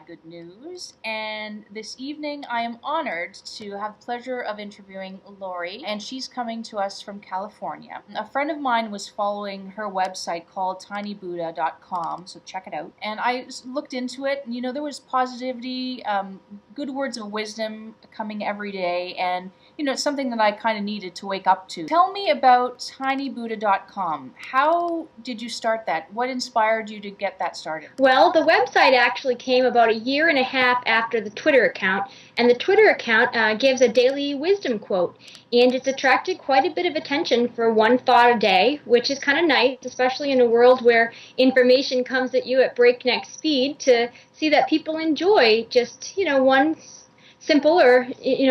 Good News. And this evening I am honored to have the pleasure of interviewing Lori, and she's coming to us from California. A friend of mine was following her website called tinybuddha.com, so check it out. And I looked into it, and there was positivity, good words of wisdom coming every day, and it's something that I kind of needed to wake up to. Tell me about tinybuddha.com. How did you start that? What inspired you to get that started? Well, the website actually came about a year and a half after the Twitter account, and the Twitter account gives a daily wisdom quote, and it's attracted quite a bit of attention for one thought a day, which is kind of nice, especially in a world where information comes at you at breakneck speed, to see that people enjoy just, one simple or,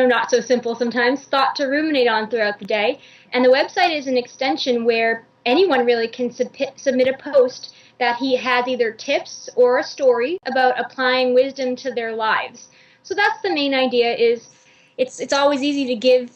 not so simple sometimes, thought to ruminate on throughout the day. And the website is an extension where anyone really can submit a post that he has either tips or a story about applying wisdom to their lives. So that's the main idea. Is it's always easy to give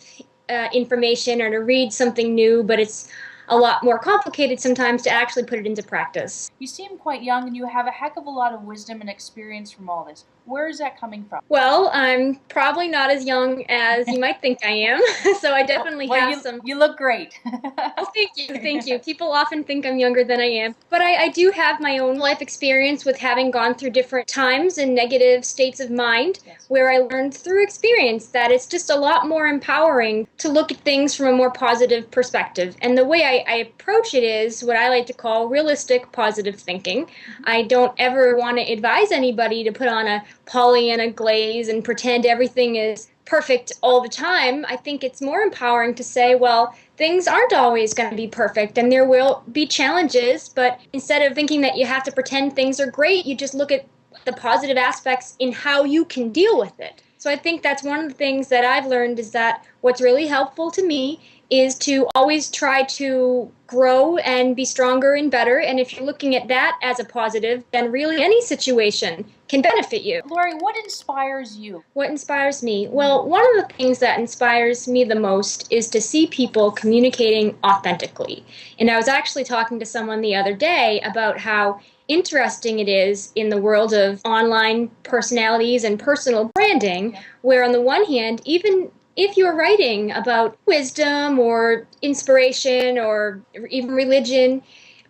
information or to read something new, but it's a lot more complicated sometimes to actually put it into practice. You seem quite young, and you have a heck of a lot of wisdom and experience from all this. Where is that coming from? Well, I'm probably not as young as you might think I am, so I definitely have some... You look great. Oh, thank you. People often think I'm younger than I am, but I do have my own life experience with having gone through different times and negative states of mind, yes, where I learned through experience that it's just a lot more empowering to look at things from a more positive perspective. And the way I approach it is what I like to call realistic positive thinking. I don't ever want to advise anybody to put on a Pollyanna glaze and pretend everything is perfect all the time. I think it's more empowering to say, well, things aren't always going to be perfect and there will be challenges, but instead of thinking that you have to pretend things are great, you just look at the positive aspects in how you can deal with it. So I think that's one of the things that I've learned, is that what's really helpful to me is to always try to grow and be stronger and better. And if you're looking at that as a positive, then really any situation can benefit you. Lori, what inspires you? What inspires me? Well, one of the things that inspires me the most is to see people communicating authentically. And I was actually talking to someone the other day about how interesting it is in the world of online personalities and personal branding, where on the one hand, even if you're writing about wisdom or inspiration or even religion,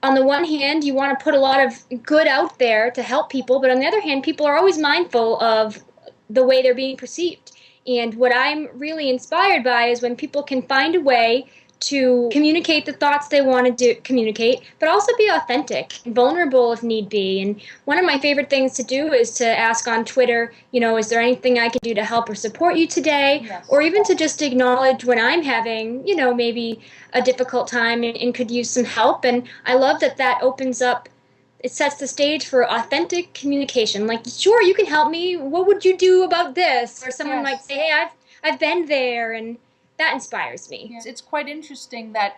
on the one hand, you want to put a lot of good out there to help people, but on the other hand, people are always mindful of the way they're being perceived. And what I'm really inspired by is when people can find a way to communicate the thoughts they want to communicate, but also be authentic, vulnerable if need be. And one of my favorite things to do is to ask on Twitter, is there anything I can do to help or support you today? Yes. Or even to just acknowledge when I'm having, maybe a difficult time and could use some help. And I love that opens up, it sets the stage for authentic communication. Like, sure, you can help me. What would you do about this? Or someone might say, hey, I've been there, and that inspires me. Yes. It's quite interesting that,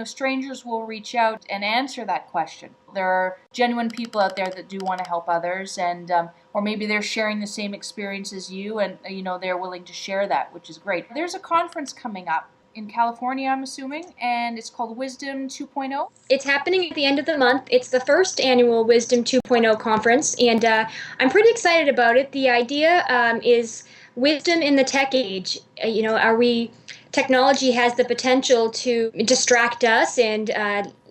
strangers will reach out and answer that question. There are genuine people out there that do want to help others, and or maybe they're sharing the same experience as you, and they're willing to share that, which is great. There's a conference coming up in California, I'm assuming, and it's called Wisdom 2.0. It's happening at the end of the month. It's the first annual Wisdom 2.0 conference, and I'm pretty excited about it. The idea is wisdom in the tech age. Technology has the potential to distract us and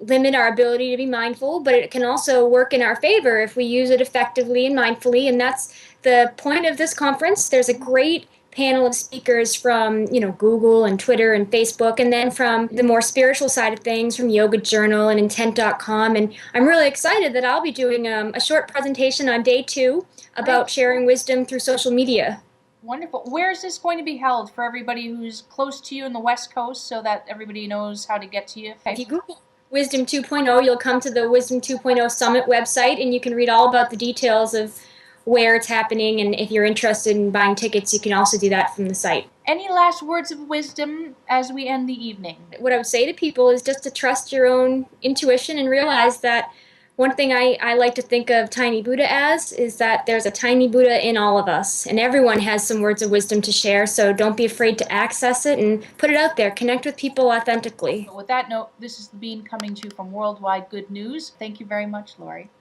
limit our ability to be mindful, but it can also work in our favor if we use it effectively and mindfully, and that's the point of this conference. There's a great panel of speakers from, Google and Twitter and Facebook, and then from the more spiritual side of things, from Yoga Journal and Intent.com, and I'm really excited that I'll be doing a short presentation on day 2 about sharing wisdom through social media. Wonderful. Where is this going to be held for everybody who's close to you in the West Coast, so that everybody knows how to get to you? If you Google Wisdom 2.0, you'll come to the Wisdom 2.0 Summit website, and you can read all about the details of where it's happening, and if you're interested in buying tickets, you can also do that from the site. Any last words of wisdom as we end the evening? What I would say to people is just to trust your own intuition and realize that one thing I like to think of Tyny Buddha as is that there's a tiny Buddha in all of us, and everyone has some words of wisdom to share, so don't be afraid to access it and put it out there. Connect with people authentically. With that note, this is Sabine coming to you from Worldwide Good News. Thank you very much, Lori.